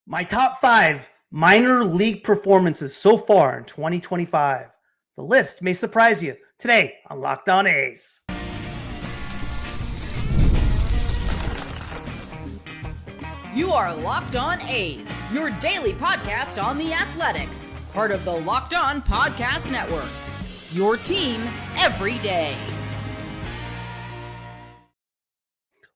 My top 5 minor league performances so far in 2025. The list may surprise you today on Locked On A's. You are Locked On A's, your daily podcast on the Athletics, part of the Locked On Podcast Network. Your team every day.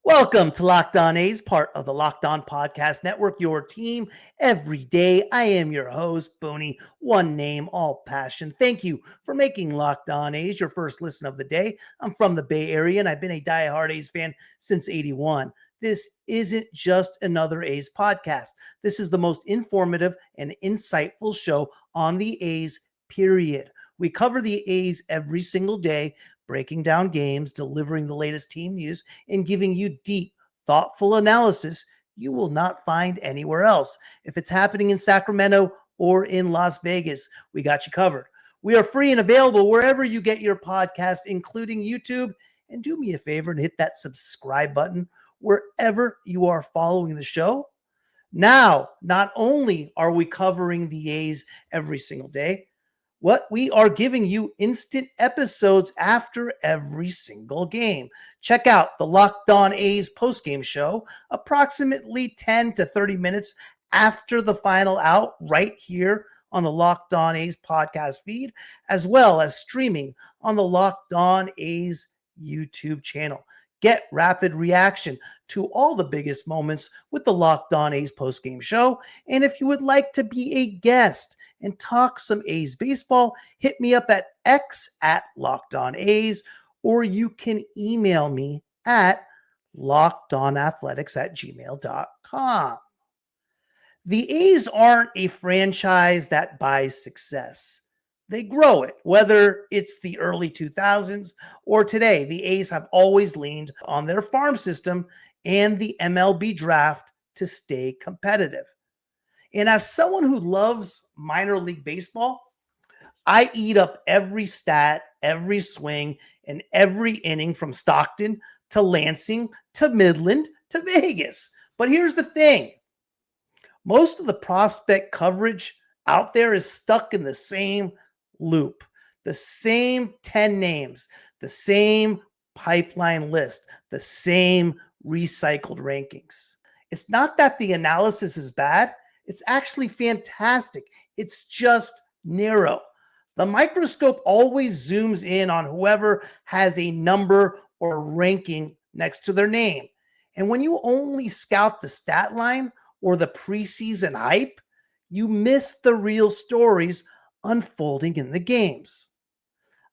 Welcome to Locked On A's, part of the Locked On Podcast Network, your team every day. I am your host, Booney, one name, all passion. Thank you for making Locked On A's your first listen of the day. I'm from the Bay Area, and I've been a diehard A's fan since '81. This isn't just another A's podcast. This is the most informative and insightful show on the A's, period. We cover the A's every single day, breaking down games, delivering the latest team news, and giving you deep, thoughtful analysis you will not find anywhere else. If it's happening in Sacramento or in Las Vegas, we got you covered. We are free and available wherever you get your podcast, including YouTube. And do me a favor and hit that subscribe button wherever you are following the show. Now, not only are we covering the A's every single day, we are giving you instant episodes after every single game. Check out the Locked On A's postgame show approximately 10 to 30 minutes after the final out right here on the Locked On A's podcast feed, as well as streaming on the Locked On A's YouTube channel. Get rapid reaction to all the biggest moments with the Locked On A's postgame show. And if you would like to be a guest and talk some A's baseball, hit me up at X at Locked On A's, or you can email me at lockedonathletics@gmail.com. The A's aren't a franchise that buys success. They grow it, whether it's the early 2000s or today. The A's have always leaned on their farm system and the MLB draft to stay competitive. And as someone who loves minor league baseball, I eat up every stat, every swing, and every inning from Stockton to Lansing to Midland to Vegas. But here's the thing. Most of the prospect coverage out there is stuck in the same loop, the same 10 names, the same pipeline list, the same recycled rankings. It's not that the analysis is bad. It's actually fantastic. It's just narrow. The microscope always zooms in on whoever has a number or ranking next to their name. And when you only scout the stat line or the preseason hype, you miss the real stories unfolding in the games.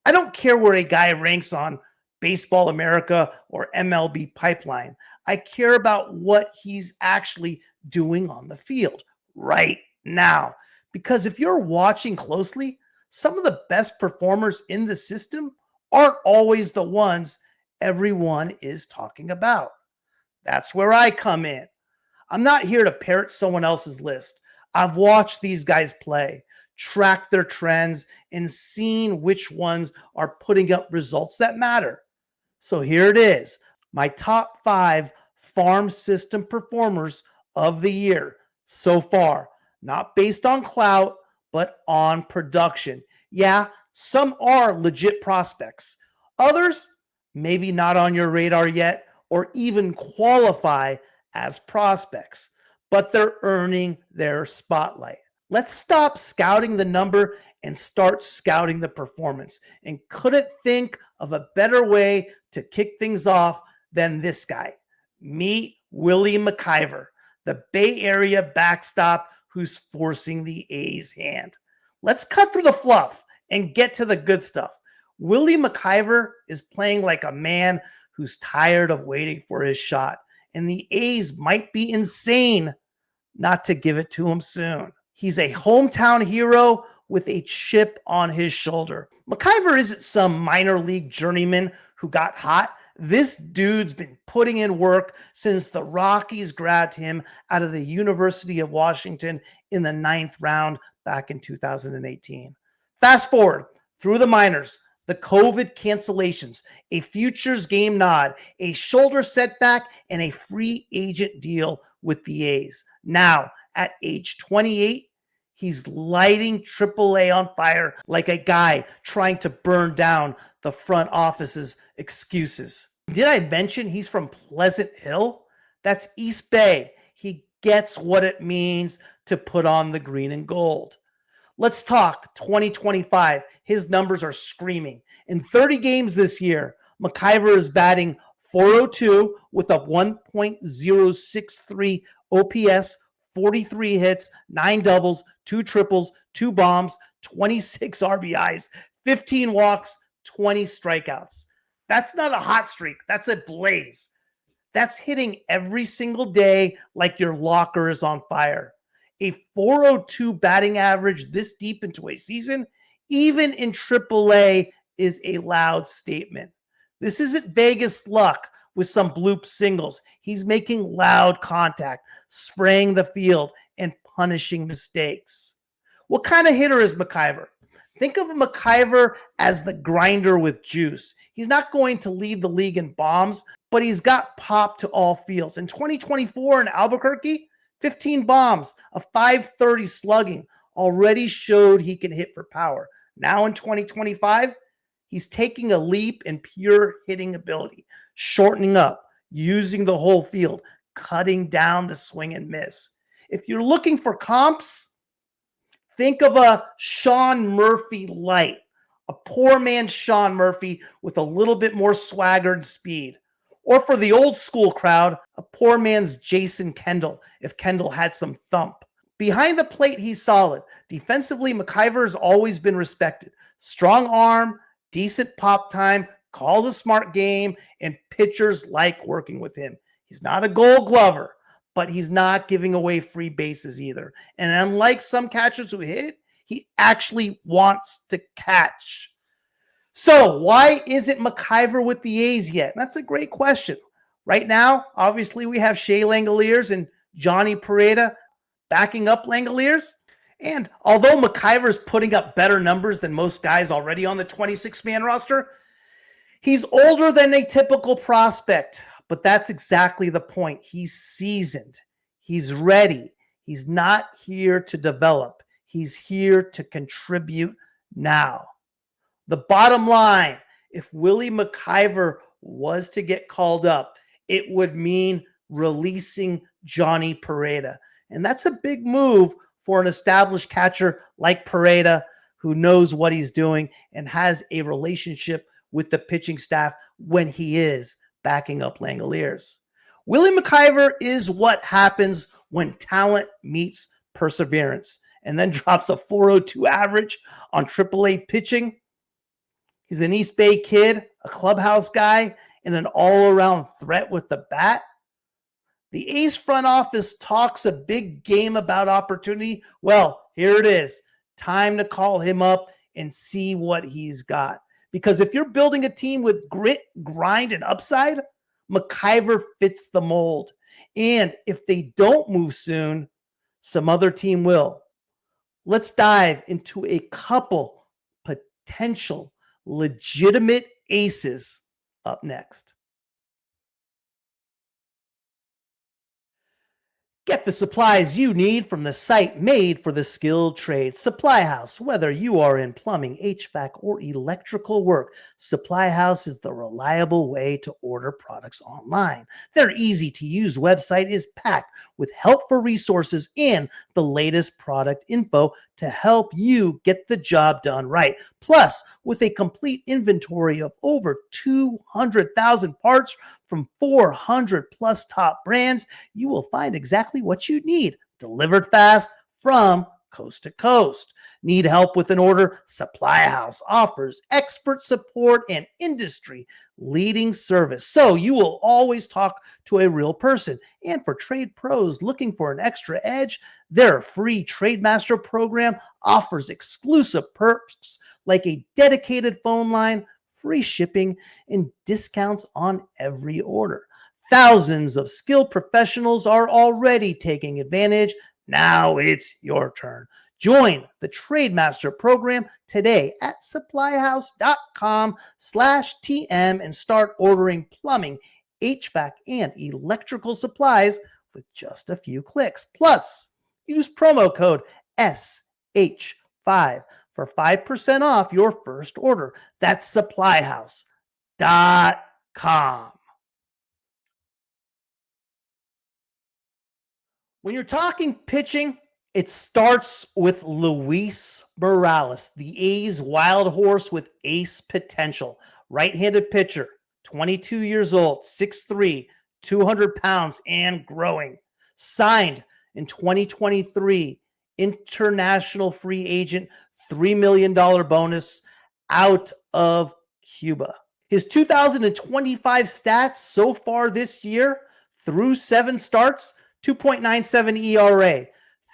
I don't care where a guy ranks on Baseball America or MLB Pipeline. I care about what he's actually doing on the field right now. Because if you're watching closely, some of the best performers in the system aren't always the ones everyone is talking about. That's where I come in. I'm not here to parrot someone else's list. I've watched these guys play, tracked their trends, and seen which ones are putting up results that matter. So here it is, my top 5 farm system performers of the year so far, not based on clout, but on production. Yeah, some are legit prospects. Others, maybe not on your radar yet, or even qualify as prospects, but they're earning their spotlight. Let's stop scouting the number and start scouting the performance. And couldn't think of a better way to kick things off than this guy. Meet Willie McIver, the Bay Area backstop who's forcing the A's hand. Let's cut through the fluff and get to the good stuff. Willie McIver is playing like a man who's tired of waiting for his shot, and the A's might be insane not to give it to him soon. He's a hometown hero with a chip on his shoulder. McIver isn't some minor league journeyman who got hot. This dude's been putting in work since the Rockies grabbed him out of the University of Washington in the 9th round back in 2018. Fast forward through the minors. the COVID cancellations, a futures game nod, a shoulder setback, and a free agent deal with the A's. Now, at age 28, he's lighting AAA on fire like a guy trying to burn down the front office's excuses. Did I mention he's from Pleasant Hill? That's East Bay. He gets what it means to put on the green and gold. Let's talk 2025. His numbers are screaming. In 30 games this year, McIver is batting .402 with a 1.063 OPS, 43 hits, 9 doubles, 2 triples, 2 bombs, 26 RBIs, 15 walks, 20 strikeouts. That's not a hot streak. That's a blaze. That's hitting every single day like your locker is on fire. A .402 batting average this deep into a season, even in AAA, is a loud statement. This isn't Vegas luck with some bloop singles. He's making loud contact, spraying the field, and punishing mistakes. What kind of hitter is McIver? Think of McIver as the grinder with juice. He's not going to lead the league in bombs, but he's got pop to all fields. In 2024 in Albuquerque, 15 bombs, a .530 slugging, already showed he can hit for power. Now in 2025, he's taking a leap in pure hitting ability, shortening up, using the whole field, cutting down the swing and miss. If you're looking for comps, think of a Sean Murphy light, a poor man's Sean Murphy with a little bit more swagger and speed. Or for the old school crowd, a poor man's Jason Kendall, if Kendall had some thump. Behind the plate, he's solid. Defensively, McIver has always been respected. Strong arm, decent pop time, calls a smart game, and pitchers like working with him. He's not a Gold Glover, but he's not giving away free bases either. And unlike some catchers who hit, he actually wants to catch. So why isn't McIver with the A's yet? That's a great question. Right now, obviously, we have Shea Langoliers and Johnny Pereda backing up Langoliers. And although McIver's putting up better numbers than most guys already on the 26-man roster, he's older than a typical prospect. But that's exactly the point. He's seasoned. He's ready. He's not here to develop. He's here to contribute now. The bottom line, if Willie McIver was to get called up, it would mean releasing Johnny Pereda. And that's a big move for an established catcher like Pereda, who knows what he's doing and has a relationship with the pitching staff when he is backing up Langoliers. Willie McIver is what happens when talent meets perseverance and then drops a .402 average on AAA pitching. He's an East Bay kid, a clubhouse guy, and an all-around threat with the bat. The A's front office talks a big game about opportunity. Well, here it is. Time to call him up and see what he's got. Because if you're building a team with grit, grind, and upside, McIver fits the mold. And if they don't move soon, some other team will. Let's dive into a couple potential legitimate aces up next. Get the supplies you need from the site made for the skilled trades. Supply House. Whether you are in plumbing, HVAC, or electrical work, Supply House is the reliable way to order products online. Their easy-to-use website is packed with helpful resources and the latest product info to help you get the job done right. Plus, with a complete inventory of over 200,000 parts from 400 plus top brands, you will find exactly what you need, delivered fast from coast to coast. Need help with an order? Supply House offers expert support and industry-leading service, so you will always talk to a real person. And for trade pros looking for an extra edge, their free Trademaster program offers exclusive perks like a dedicated phone line, free shipping, and discounts on every order. Thousands of skilled professionals are already taking advantage. Now it's your turn. Join the Trademaster program today at supplyhouse.com/TM and start ordering plumbing, HVAC, and electrical supplies with just a few clicks. Plus, use promo code SH5 for 5% off your first order. That's supplyhouse.com. When you're talking pitching, it starts with Luis Morales, the A's wild horse with ace potential. Right-handed pitcher, 22 years old, 6'3", 200 pounds, and growing. Signed in 2023, international free agent, $3 million bonus out of Cuba. His 2025 stats so far this year, through 7 starts, 2.97 ERA,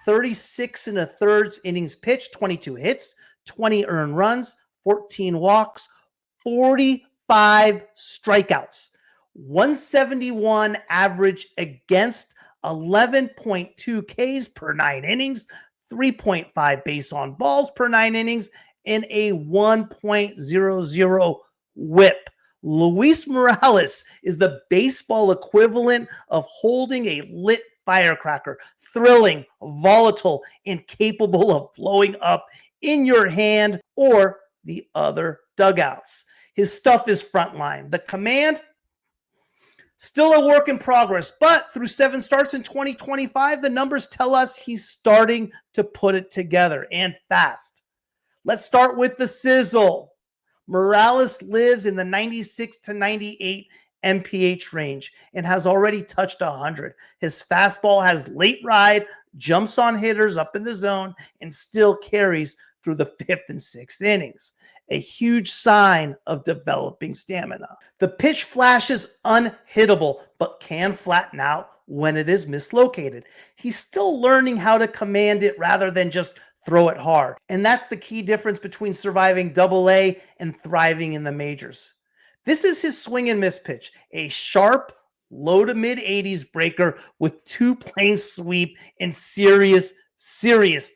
36 1/3 innings pitched, 22 hits, 20 earned runs, 14 walks, 45 strikeouts, 171 average against, 11.2 Ks per 9 innings, 3.5 base on balls per 9 innings, and a 1.00 whip. Luis Morales is the baseball equivalent of holding a lit firecracker, thrilling, volatile, and capable of blowing up in your hand or the other dugouts. His stuff is frontline. The command, still a work in progress, but through 7 starts in 2025, the numbers tell us he's starting to put it together, and fast. Let's start with the sizzle. Morales lives in the 96 to 98 MPH range and has already touched 100. His fastball has late ride, jumps on hitters up in the zone, and still carries through the 5th and 6th innings. A huge sign of developing stamina. The pitch flashes unhittable, but can flatten out when it is mislocated. He's still learning how to command it rather than just throw it hard. And that's the key difference between surviving AA and thriving in the majors. This is his swing and miss pitch, a sharp, low to mid 80s breaker with 2 plane sweep and serious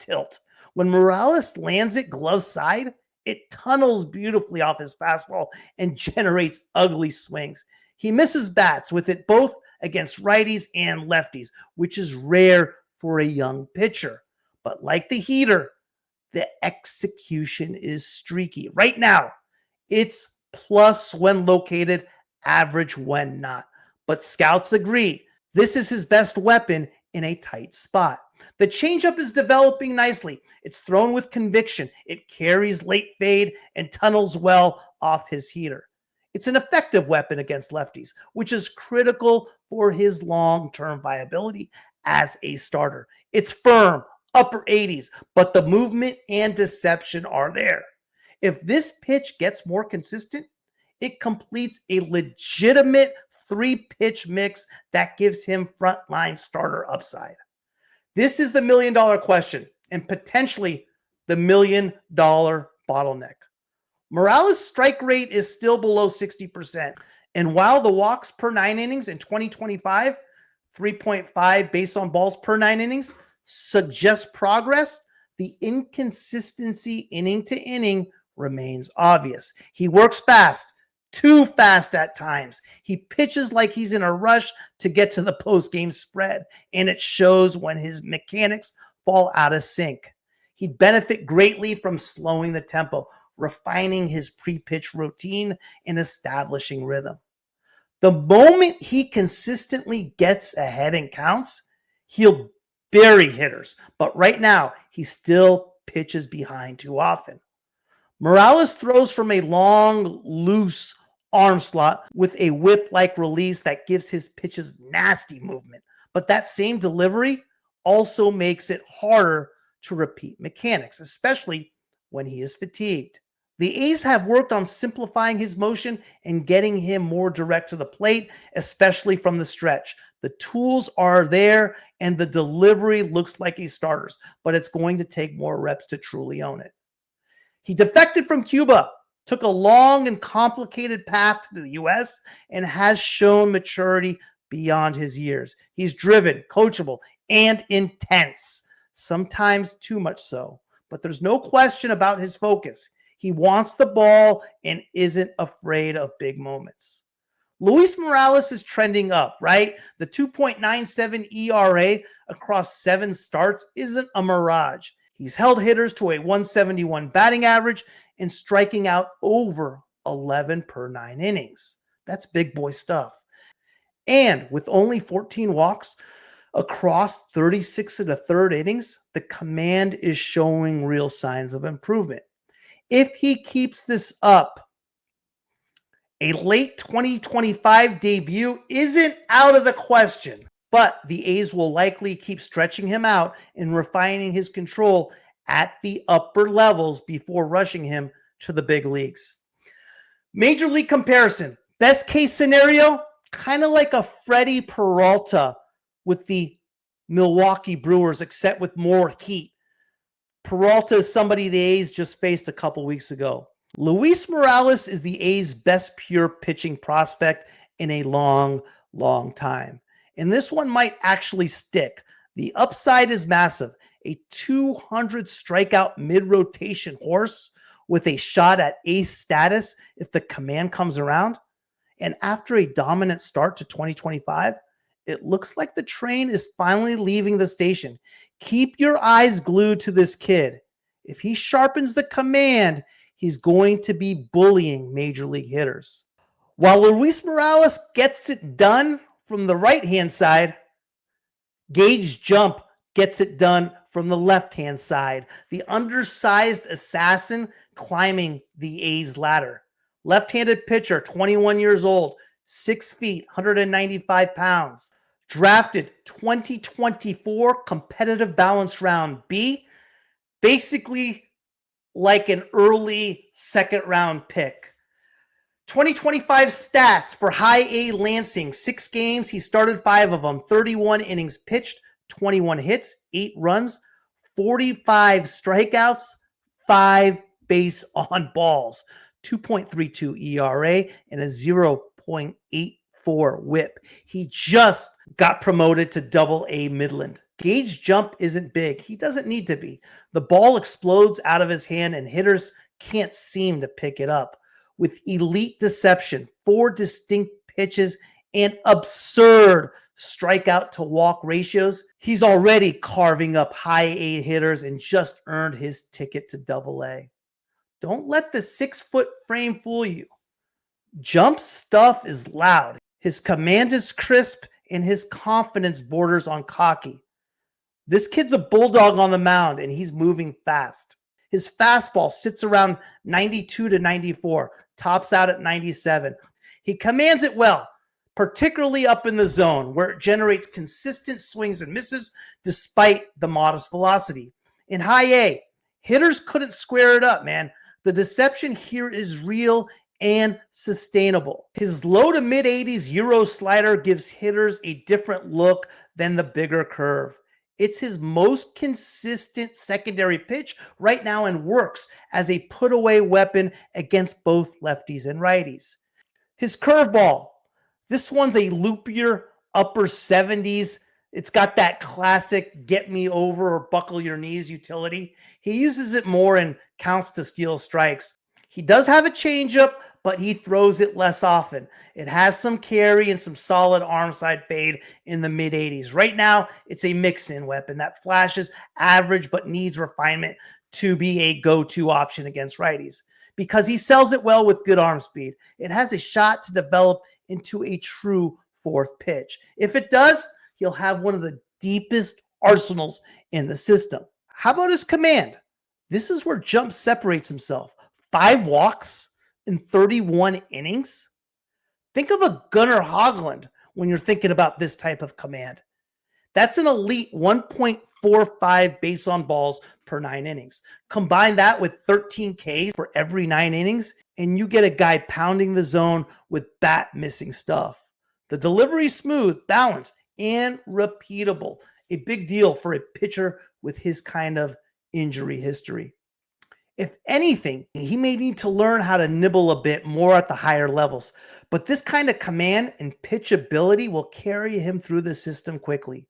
tilt. When Morales lands it glove side, it tunnels beautifully off his fastball and generates ugly swings. He misses bats with it both against righties and lefties, which is rare for a young pitcher. But like the heater, the execution is streaky. Right now, it's plus when located, average when not. But scouts agree, this is his best weapon in a tight spot. The changeup is developing nicely. It's thrown with conviction. It carries late fade and tunnels well off his heater. It's an effective weapon against lefties, which is critical for his long-term viability as a starter. It's firm, upper 80s, but the movement and deception are there. If this pitch gets more consistent, it completes a legitimate 3-pitch mix that gives him frontline starter upside. This is the $1 million question and potentially the $1 million bottleneck. Morales' strike rate is still below 60%. And while the walks per 9 innings in 2025, 3.5 base on balls per 9 innings, suggest progress, the inconsistency inning to inning remains obvious. He works fast, too fast at times. He pitches like he's in a rush to get to the post-game spread, and it shows when his mechanics fall out of sync. He'd benefit greatly from slowing the tempo, refining his pre-pitch routine, and establishing rhythm. The moment he consistently gets ahead and counts, he'll bury hitters, but right now he still pitches behind too often. Morales throws from a long, loose arm slot with a whip-like release that gives his pitches nasty movement, but that same delivery also makes it harder to repeat mechanics, especially when he is fatigued. The A's have worked on simplifying his motion and getting him more direct to the plate, especially from the stretch. The tools are there and the delivery looks like a starter's, but it's going to take more reps to truly own it. He defected from Cuba, took a long and complicated path to the U.S., and has shown maturity beyond his years. He's driven, coachable, and intense. sometimes too much so. But there's no question about his focus. He wants the ball and isn't afraid of big moments. Luis Morales is trending up, right? The 2.97 ERA across 7 starts isn't a mirage. He's held hitters to a 171 batting average and striking out over 11 per 9 innings. That's big boy stuff. And with only 14 walks across 36 and a third innings, the command is showing real signs of improvement. If he keeps this up, a late 2025 debut isn't out of the question, but the A's will likely keep stretching him out and refining his control at the upper levels before rushing him to the big leagues. Major league comparison. Best case scenario, kind of like a Freddie Peralta with the Milwaukee Brewers, except with more heat. Peralta is somebody the A's just faced a couple weeks ago. Luis Morales is the A's best pure pitching prospect in a long, long time. And this one might actually stick. The upside is massive. A 200 strikeout mid-rotation horse with a shot at ace status if the command comes around. And after a dominant start to 2025, it looks like the train is finally leaving the station. Keep your eyes glued to this kid. If he sharpens the command, he's going to be bullying major league hitters. While Luis Morales gets it done from the right-hand side, Gage Jump gets it done from the left-hand side. The undersized assassin climbing the A's ladder. Left-handed pitcher, 21 years old, 6 feet, 195 pounds. Drafted 2024 competitive balance round B. Basically like an early second round pick. 2025 stats for high A Lansing. 6 games. He started 5 of them. 31 innings pitched, 21 hits, 8 runs, 45 strikeouts, 5 base on balls, 2.32 ERA, and a 0.84 whip. He just got promoted to Double-A Midland. Gage Jump isn't big. He doesn't need to be. The ball explodes out of his hand and hitters can't seem to pick it up. With elite deception, 4 distinct pitches, and absurd strikeout to walk ratios, he's already carving up high A hitters and just earned his ticket to Double-A. Don't let the 6-foot frame fool you. Jump's stuff is loud. His command is crisp and his confidence borders on cocky. This kid's a bulldog on the mound and he's moving fast. His fastball sits around 92 to 94, tops out at 97. He commands it well, particularly up in the zone where it generates consistent swings and misses despite the modest velocity. In high A, hitters couldn't square it up, man. The deception here is real and sustainable. His low to mid 80s Euro slider gives hitters a different look than the bigger curve. It's his most consistent secondary pitch right now and works as a put-away weapon against both lefties and righties. His curveball, this one's a loopier upper 70s. It's got that classic get me over or buckle your knees utility. He uses it more in counts to steal strikes. He does have a changeup, but he throws it less often. It has some carry and some solid arm side fade in the mid 80s. Right now, it's a mix-in weapon that flashes average but needs refinement to be a go-to option against righties. Because he sells it well with good arm speed, it has a shot to develop into a true fourth pitch. If it does, he'll have one of the deepest arsenals in the system. How about his command? This is where Jump separates himself. 5 walks in 31 innings. Think of a Gunnar Hoglund when you're thinking about this type of command. That's an elite 1.45 base on balls per 9 innings. Combine that with 13 Ks for every 9 innings, and you get a guy pounding the zone with bat missing stuff. The delivery is smooth, balanced, and repeatable. A big deal for a pitcher with his kind of injury history. If anything, he may need to learn how to nibble a bit more at the higher levels, but this kind of command and pitch ability will carry him through the system quickly.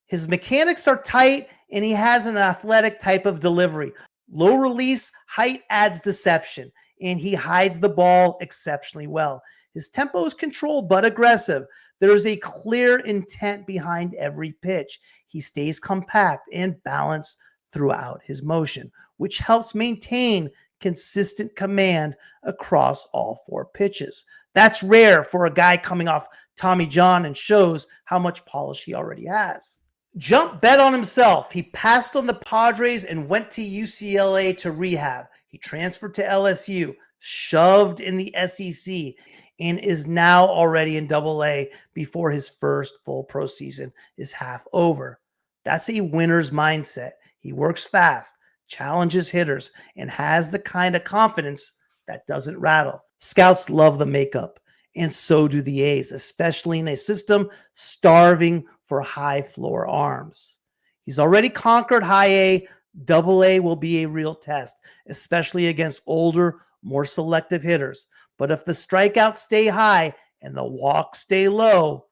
His mechanics are tight, and he has an athletic type of delivery. Low release, height adds deception, and he hides the ball exceptionally well. His tempo is controlled but aggressive. There is a clear intent behind every pitch. He stays compact and balanced throughout his motion, which helps maintain consistent command across all 4 pitches. That's rare for a guy coming off Tommy John and shows how much polish he already has. Jump bet on himself. He passed on the Padres and went to UCLA to rehab. He transferred to LSU, shoved in the SEC, and is now already in AA before his first full pro season is half over. That's a winner's mindset. He works fast, challenges hitters, and has the kind of confidence that doesn't rattle. Scouts love the makeup, and so do the A's, especially in a system starving for high floor arms. He's already conquered high A. AA will be a real test, especially against older, more selective hitters. But if the strikeouts stay high and the walks stay low,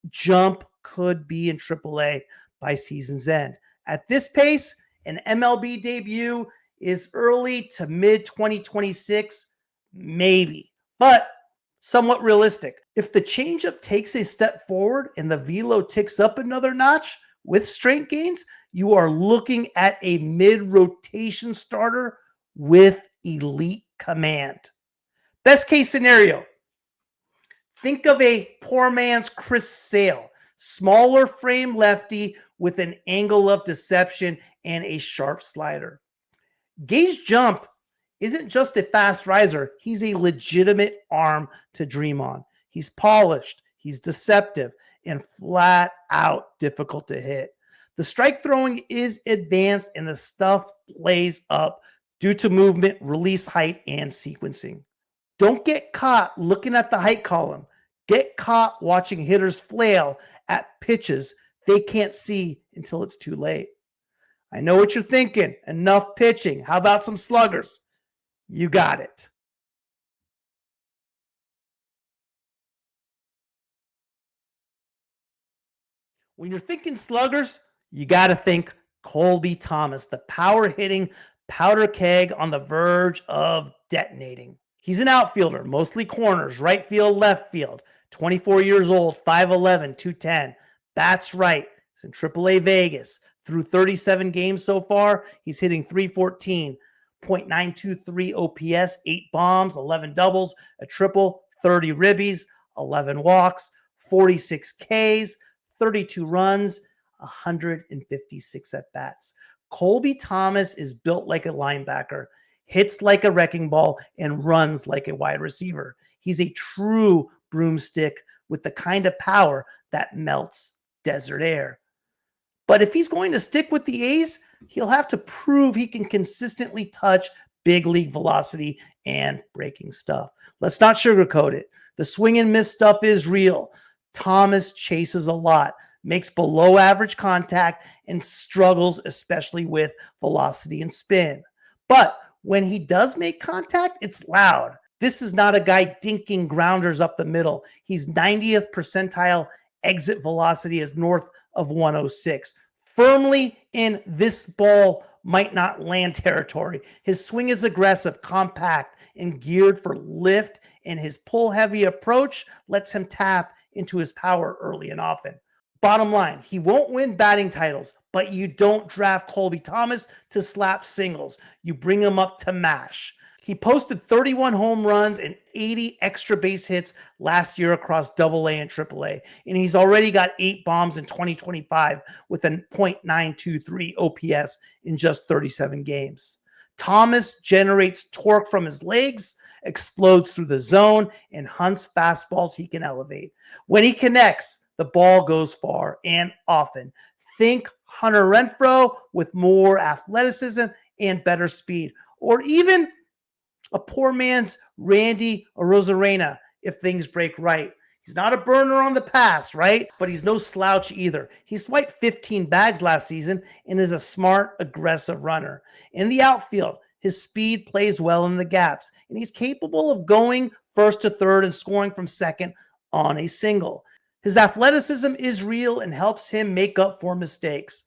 Jump could be in AAA by season's end. At this pace, an MLB debut is early to mid 2026, maybe, but somewhat realistic. If the changeup takes a step forward and the velo ticks up another notch with strength gains, you are looking at a mid-rotation starter with elite command. Best case scenario, think of a poor man's Chris Sale, smaller frame lefty with an angle of deception and a sharp slider. Gage Jump isn't just a fast riser. He's a legitimate arm to dream on. He's polished, he's deceptive, and flat out difficult to hit. The strike throwing is advanced and the stuff plays up due to movement, release height, and sequencing. Don't get caught looking at the height column. Get caught watching hitters flail at pitches they can't see until it's too late. I know what you're thinking. Enough pitching. How about some sluggers? You got it. When you're thinking sluggers, you got to think Colby Thomas, the power-hitting powder keg on the verge of detonating. He's an outfielder, mostly corners, right field, left field. 24 years old, 5'11", 210. Bats right. He's in AAA Vegas. Through 37 games so far, he's hitting .314, .923 OPS, 8 bombs, 11 doubles, a triple, 30 ribbies, 11 walks, 46 Ks, 32 runs, 156 at-bats. Colby Thomas is built like a linebacker, hits like a wrecking ball, and runs like a wide receiver. He's a true broomstick with the kind of power that melts desert air. But if he's going to stick with the A's, he'll have to prove he can consistently touch big league velocity and breaking stuff. Let's not sugarcoat it. The swing and miss stuff is real. Thomas chases a lot, makes below average contact, and struggles especially with velocity and spin. But when he does make contact, it's loud. This is not a guy dinking grounders up the middle. He's 90th percentile exit velocity is north of 106. Firmly in this ball might not land territory. His swing is aggressive, compact, and geared for lift, and his pull-heavy approach lets him tap into his power early and often. Bottom line, he won't win batting titles, but you don't draft Colby Thomas to slap singles. You bring him up to mash. He posted 31 home runs and 80 extra base hits last year across AA and AAA, and he's already got 8 bombs in 2025 with a .923 OPS in just 37 games. Thomas generates torque from his legs, explodes through the zone, and hunts fastballs he can elevate. When he connects, the ball goes far and often. Think Hunter Renfroe with more athleticism and better speed, or even a poor man's Randy Arozarena if things break right. He's not a burner on the pass, right? But he's no slouch either. He swiped 15 bags last season and is a smart, aggressive runner. In the outfield, his speed plays well in the gaps, and he's capable of going first to third and scoring from second on a single. His athleticism is real and helps him make up for mistakes.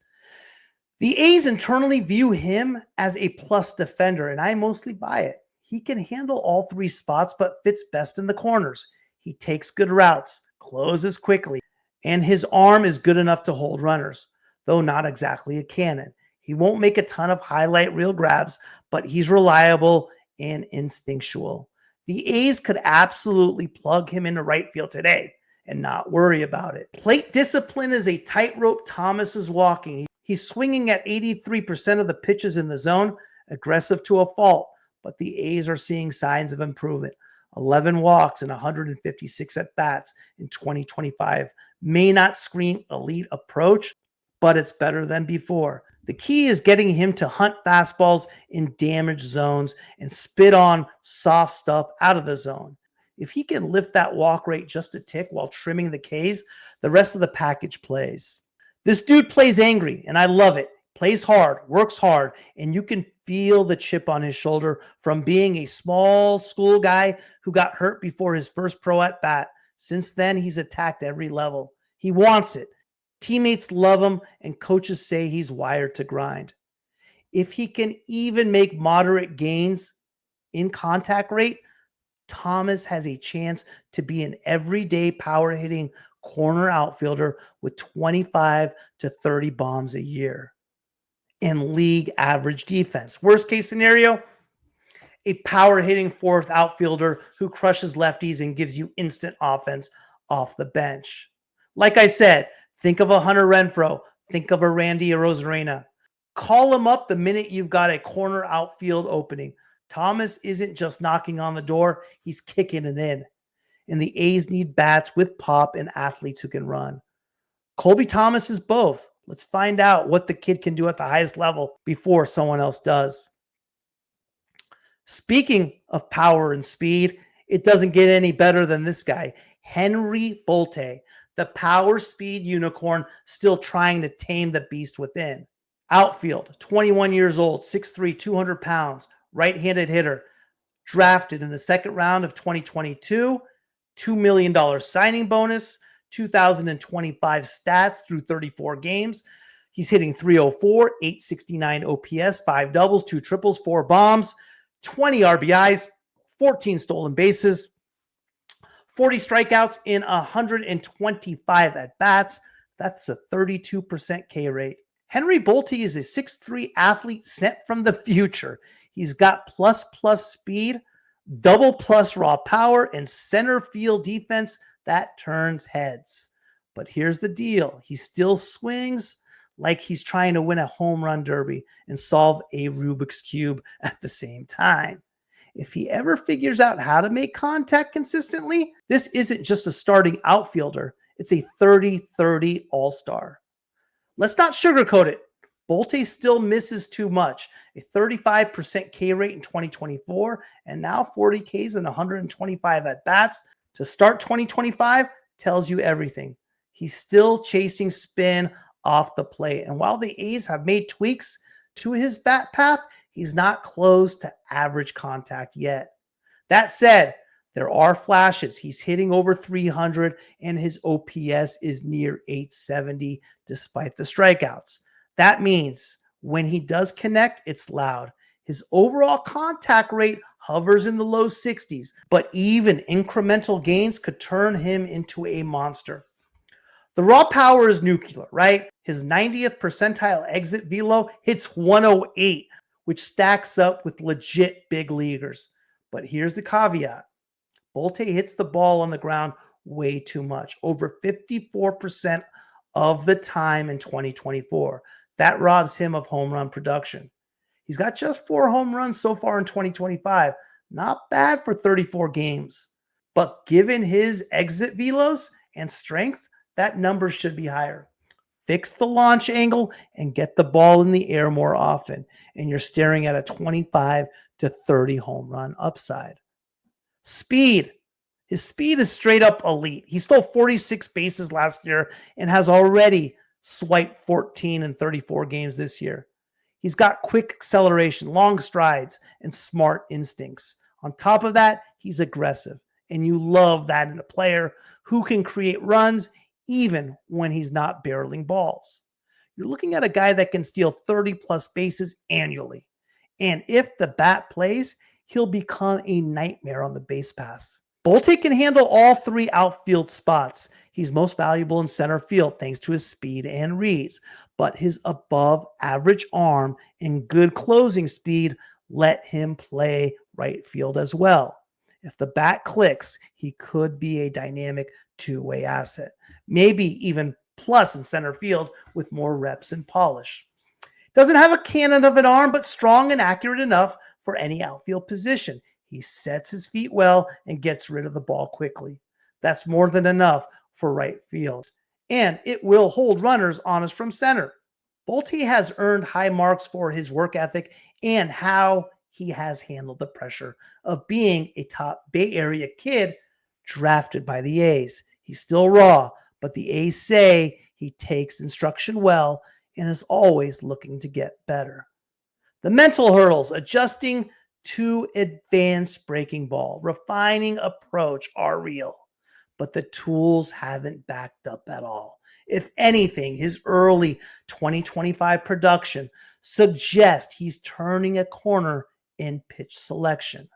The A's internally view him as a plus defender, and I mostly buy it. He can handle all three spots, but fits best in the corners. He takes good routes, closes quickly, and his arm is good enough to hold runners, though not exactly a cannon. He won't make a ton of highlight reel grabs, but he's reliable and instinctual. The A's could absolutely plug him into right field today and not worry about it. Plate discipline is a tightrope Thomas is walking. He's swinging at 83% of the pitches in the zone, aggressive to a fault, but the A's are seeing signs of improvement. 11 walks and 156 at-bats in 2025 may not scream elite approach, but it's better than before. The key is getting him to hunt fastballs in damaged zones and spit on soft stuff out of the zone. If he can lift that walk rate just a tick while trimming the Ks, the rest of the package plays. This dude plays angry, and I love it. Plays hard, works hard, and you can feel the chip on his shoulder from being a small school guy who got hurt before his first pro at bat. Since then, he's attacked every level. He wants it. Teammates love him, and coaches say he's wired to grind. If he can even make moderate gains in contact rate, Thomas has a chance to be an everyday power hitting corner outfielder with 25 to 30 bombs a year and league average defense. Worst case scenario, a power hitting fourth outfielder who crushes lefties and gives you instant offense off the bench. Like I said, think of a Hunter Renfroe. Think of a Randy Arozarena. Call him up the minute you've got a corner outfield opening. Thomas isn't just knocking on the door, he's kicking it in. And the A's need bats with pop and athletes who can run. Colby Thomas is both. Let's find out what the kid can do at the highest level before someone else does. Speaking of power and speed, it doesn't get any better than this guy, Henry Bolte, the power speed unicorn still trying to tame the beast within. Outfield, 21 years old, 6'3", 200 pounds, right-handed hitter, drafted in the second round of 2022, $2 million signing bonus, 2025 stats through 34 games. He's hitting 304, 869 OPS, 5 doubles, 2 triples, 4 bombs, 20 RBIs, 14 stolen bases, 40 strikeouts in 125 at-bats. That's a 32% K rate. Henry Bolte is a 6'3" athlete sent from the future. He's got plus speed, double plus raw power, and center field defense that turns heads. But here's the deal. He still swings like he's trying to win a home run derby and solve a Rubik's Cube at the same time. If he ever figures out how to make contact consistently, this isn't just a starting outfielder. It's a 30-30 all-star. Let's not sugarcoat it. Bolte still misses too much. A 35% K rate in 2024 and now 40 Ks and 125 at-bats to start 2025 tells you everything. He's still chasing spin off the plate. And while the A's have made tweaks to his bat path, he's not close to average contact yet. That said, there are flashes. He's hitting over 300 and his OPS is near 870 despite the strikeouts. That means when he does connect, it's loud. His overall contact rate hovers in the low 60s, but even incremental gains could turn him into a monster. The raw power is nuclear, right? His 90th percentile exit velo hits 108, which stacks up with legit big leaguers. But here's the caveat. Bolte hits the ball on the ground way too much, over 54% of the time in 2024. That robs him of home run production. He's got just 4 home runs so far in 2025. Not bad for 34 games. But given his exit velos and strength, that number should be higher. Fix the launch angle and get the ball in the air more often, and you're staring at a 25 to 30 home run upside. Speed. His speed is straight up elite. He stole 46 bases last year and has already swiped 14 in 34 games this year. He's got quick acceleration, long strides, and smart instincts. On top of that, he's aggressive, and you love that in a player who can create runs even when he's not barreling balls. You're looking at a guy that can steal 30 plus bases annually. And if the bat plays, he'll become a nightmare on the base pass. Bolte can handle all three outfield spots. He's most valuable in center field thanks to his speed and reads, but his above average arm and good closing speed let him play right field as well. If the bat clicks, he could be a dynamic two-way asset, maybe even plus in center field with more reps and polish. Doesn't have a cannon of an arm, but strong and accurate enough for any outfield position. He sets his feet well and gets rid of the ball quickly. That's more than enough for right field. And it will hold runners honest from center. Bolte has earned high marks for his work ethic and how he has handled the pressure of being a top Bay Area kid drafted by the A's. He's still raw, but the A's say he takes instruction well and is always looking to get better. The mental hurdles, adjusting to advanced breaking ball, refining approach are real, but the tools haven't backed up at all. If anything, his early 2025 production suggests he's turning a corner in pitch selection.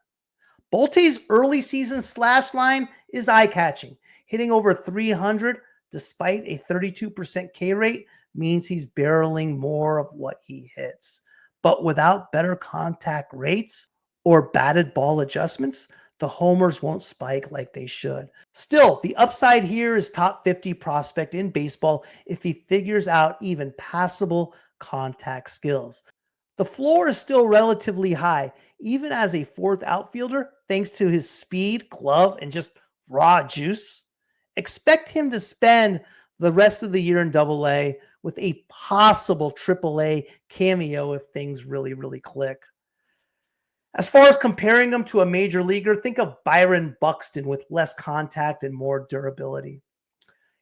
Bolte's early season slash line is eye-catching. Hitting over 300 despite a 32% K rate means he's barreling more of what he hits. But without better contact rates or batted ball adjustments, the homers won't spike like they should. Still, the upside here is top 50 prospect in baseball if he figures out even passable contact skills. The floor is still relatively high, even as a fourth outfielder, thanks to his speed, glove, and just raw juice. Expect him to spend the rest of the year in Double-A with a possible Triple-A cameo if things really, really click. As far as comparing him to a major leaguer, think of Byron Buxton with less contact and more durability.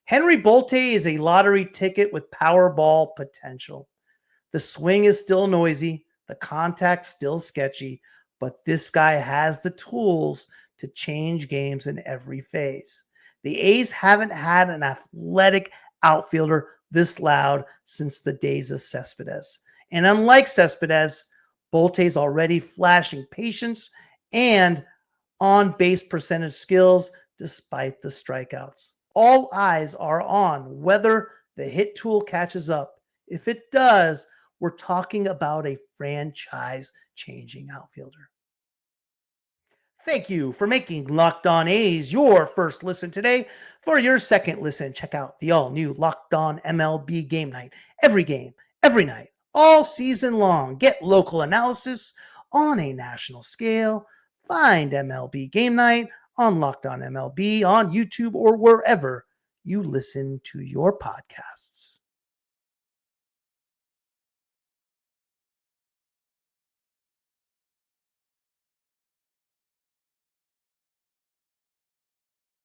Henry Bolte is a lottery ticket with Powerball potential. The swing is still noisy, the contact still sketchy, but this guy has the tools to change games in every phase. The A's haven't had an athletic outfielder this loud since the days of Cespedes. And unlike Cespedes, Bolte's already flashing patience and on-base percentage skills despite the strikeouts. All eyes are on whether the hit tool catches up. If it does, we're talking about a franchise-changing outfielder. Thank you for making Locked On A's your first listen today. For your second listen, check out the all-new Locked On MLB Game Night. Every game, every night, all season long. Get local analysis on a national scale. Find MLB Game Night on Locked On MLB on YouTube or wherever you listen to your podcasts.